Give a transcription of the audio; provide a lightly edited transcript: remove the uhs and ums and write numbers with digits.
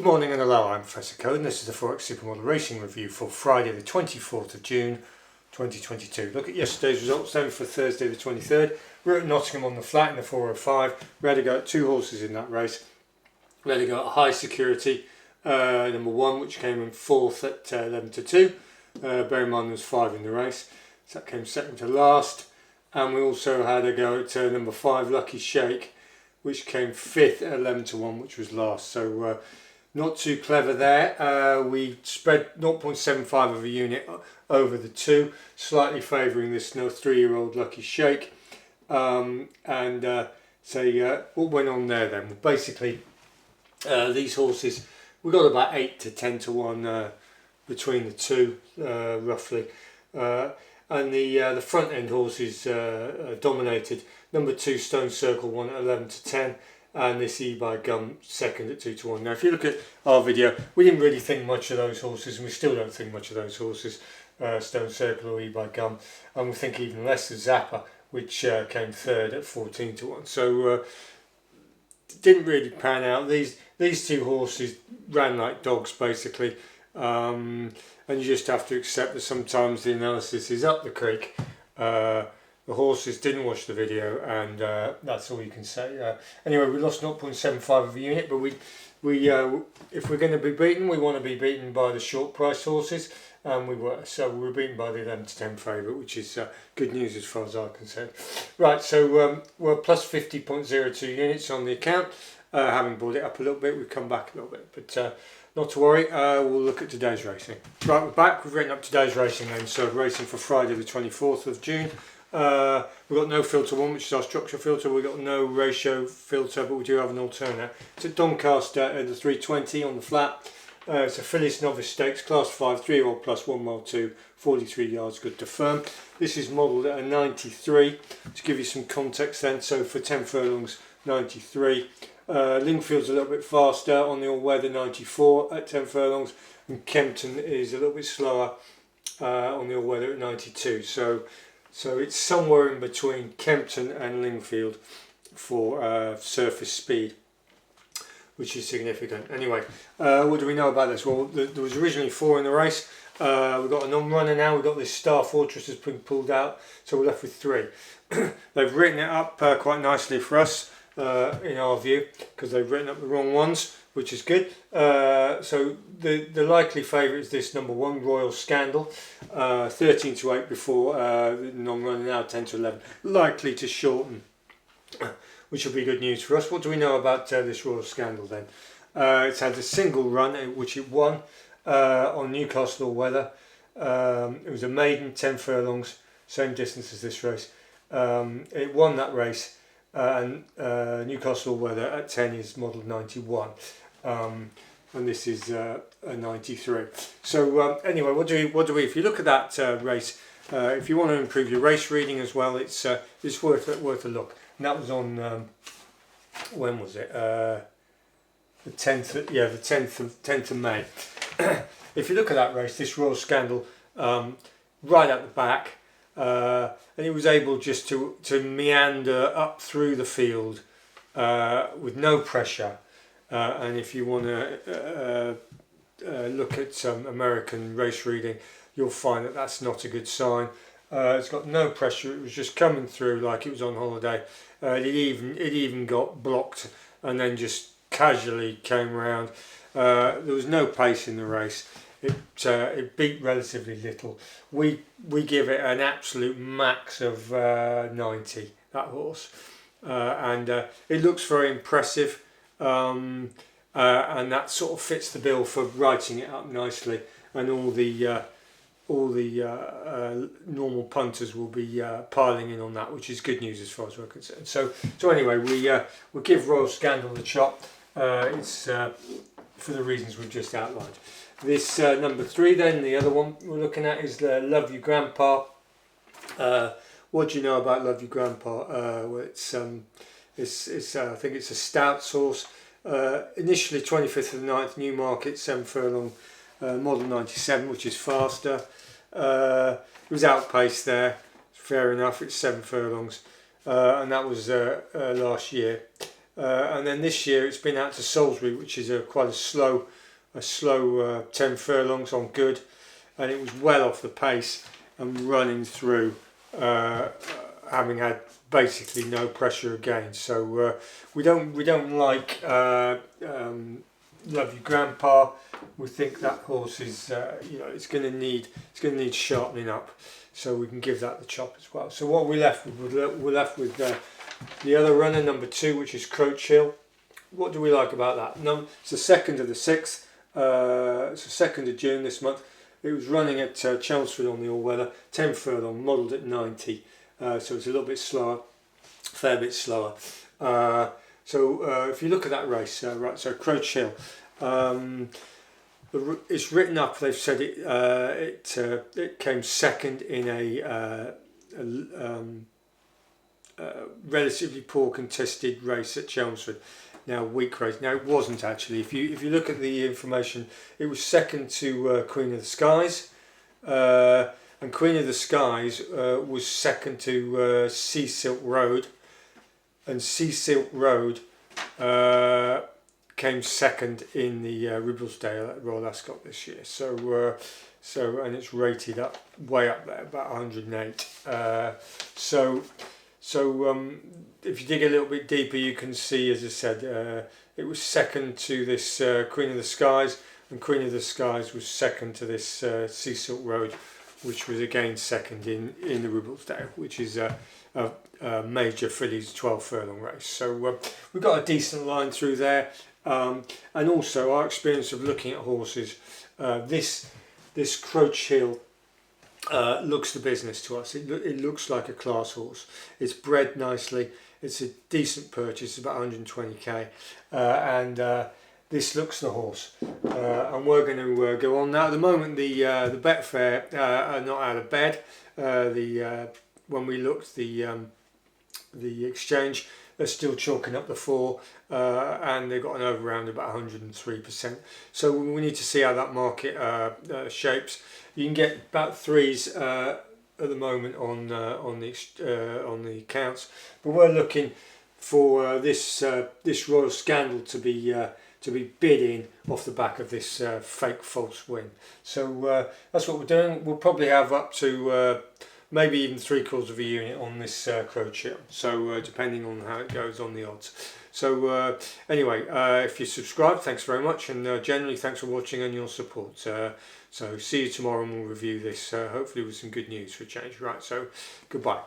Good morning and hello, I'm Professor Code and this is the Forex Supermodel Racing Review for Friday the 24th of June 2022. Look at yesterday's results then for Thursday the 23rd. We're at Nottingham on the flat in the 405. We had to go at two horses in that race. We had to go at high security, number one, which came in fourth at 11 to 2. Bear in mind there was 5 in the race, so that came second to last. And we also had a go at number 5, Lucky Shake, which came fifth at 11 to 1, which was last. So not too clever there. We spread 0.75 of a unit over the two, slightly favouring this 3-year-old Lucky Shake. What went on there then? Well, basically, these horses, we got about 8 to 10 to 1 between the two, roughly. And the front end horses dominated. Number 2, Stone Circle, won at 11 to 10. And this E by Gum second at 2 to 1. Now if you look at our video, we didn't really think much of those horses, and we still don't think much of those horses, Stone Circle or E by Gum, and we think even less of Zappa, which came third at 14 to 1. So didn't really pan out. These two horses ran like dogs basically, and you just have to accept that sometimes the analysis is up the creek. The horses didn't watch the video, and that's all you can say. Anyway, we lost 0.75 of a unit, but we if we're going to be beaten, we want to be beaten by the short price horses, and we were. So we were beaten by the 11 to 10 favourite, which is good news as far as I'm concerned. Right, so we're plus 50.02 units on the account. Having brought it up a little bit, we've come back a little bit, but not to worry, we'll look at today's racing. Right, we're back. We've written up today's racing then, so racing for Friday the 24th of June. We've got no filter 1, which is our structure filter. We've got no ratio filter, but we do have an alternate. It's at Doncaster at the 320 on the flat. It's a Phillies Novice Stakes, Class 5, 3-year-old plus 1 mile 2, 43 yards, good to firm. This is modelled at a 93, to give you some context then. So for 10 furlongs, 93. Lingfield's a little bit faster on the all-weather, 94 at 10 furlongs. And Kempton is a little bit slower on the all-weather at 92. So it's somewhere in between Kempton and Lingfield for surface speed, which is significant. Anyway, what do we know about this? Well, there was originally 4 in the race. We've got a non-runner now. We've got this Star Fortress has been pulled out, so we're left with 3. They've written it up quite nicely for us, in our view, because they've written up the wrong ones, which is good. So the likely favourite is this number 1, Royal Scandal, 13 to 8 before, non-runner now 10 to 11, likely to shorten, which will be good news for us. What do we know about this Royal Scandal then? It's had a single run, which it won on Newcastle All Weather. It was a maiden, 10 furlongs, same distance as this race. It won that race. And Newcastle All Weather at 10 is modelled 91, and this is a 93. So anyway, what do we? If you look at that race, if you want to improve your race reading as well, it's worth a look. And that was on when was it? The 10th. Yeah, the 10th of May. If you look at that race, this Royal Scandal, right at the back. And it was able just to meander up through the field with no pressure. And if you want to look at some American race reading, you'll find that that's not a good sign. It's got no pressure. It was just coming through like it was on holiday. It even got blocked and then just casually came around. There was no pace in the race. It beat relatively little. We give it an absolute max of 90, that horse, and it looks very impressive, and that sort of fits the bill for writing it up nicely. And all the normal punters will be piling in on that, which is good news as far as we're concerned. So anyway, we'll give Royal Scandal the chop. It's for the reasons we've just outlined. This number 3 then, the other one we're looking at is the Love You Grandpa. What do you know about Love You Grandpa? Well, it's I think it's a stout horse. Initially 25th of the 9th, Newmarket, 7 furlong, model 97, which is faster. It was outpaced there, fair enough, it's 7 furlongs. And that was last year. and then this year it's been out to Salisbury, which is quite a slow 10 furlongs on good, and it was well off the pace and running through, having had basically no pressure again. So we don't like Love Your Grandpa. We think that horse is it's going to need sharpening up, so we can give that the chop as well. So what we're left with the other runner, number 2, which is Croach Hill. What do we like about that? No, it's the 2nd of the 6th. It's the 2nd of June this month. It was running at Chelmsford on the all-weather, 10 furlong, modelled at 90. So it's a little bit slower, fair bit slower. So if you look at that race, right, so Croach Hill, it's written up. They've said it came second in a relatively poor contested race at Chelmsford. Now, weak race. Now, it wasn't actually. If you look at the information, it was second to Queen of the Skies, and Queen of the Skies was second to Sea Silk Road, and Sea Silk Road came second in the Ribblesdale at Royal Ascot this year. So and it's rated up way up there, about 108. If you dig a little bit deeper, you can see, as I said, it was second to this Queen of the Skies, and Queen of the Skies was second to this Sea Silk Road, which was again second in the Ribblesdale, which is a major fillies 12 furlong race. So we've got a decent line through there, and also our experience of looking at horses. This Croach Hill looks the business to us. It looks like a class horse. It's bred nicely. It's a decent purchase, about 120k, and this looks the horse. And we're going to go on now. At the moment, the Betfair are not out of bed. When we looked, the exchange, they're still chalking up the 4, and they've got an over round about 103%. So we need to see how that market shapes. You can get about 3s at the moment on the accounts, but we're looking for this Royal Scandal to be bid in off the back of this fake false win. So that's what we're doing. We'll probably have up to maybe even 3/4 of a unit on this Croach Hill. So depending on how it goes on the odds. So anyway, if you subscribe, thanks very much, and generally thanks for watching and your support. So see you tomorrow, and we'll review this, hopefully with some good news for a change. Right, so goodbye.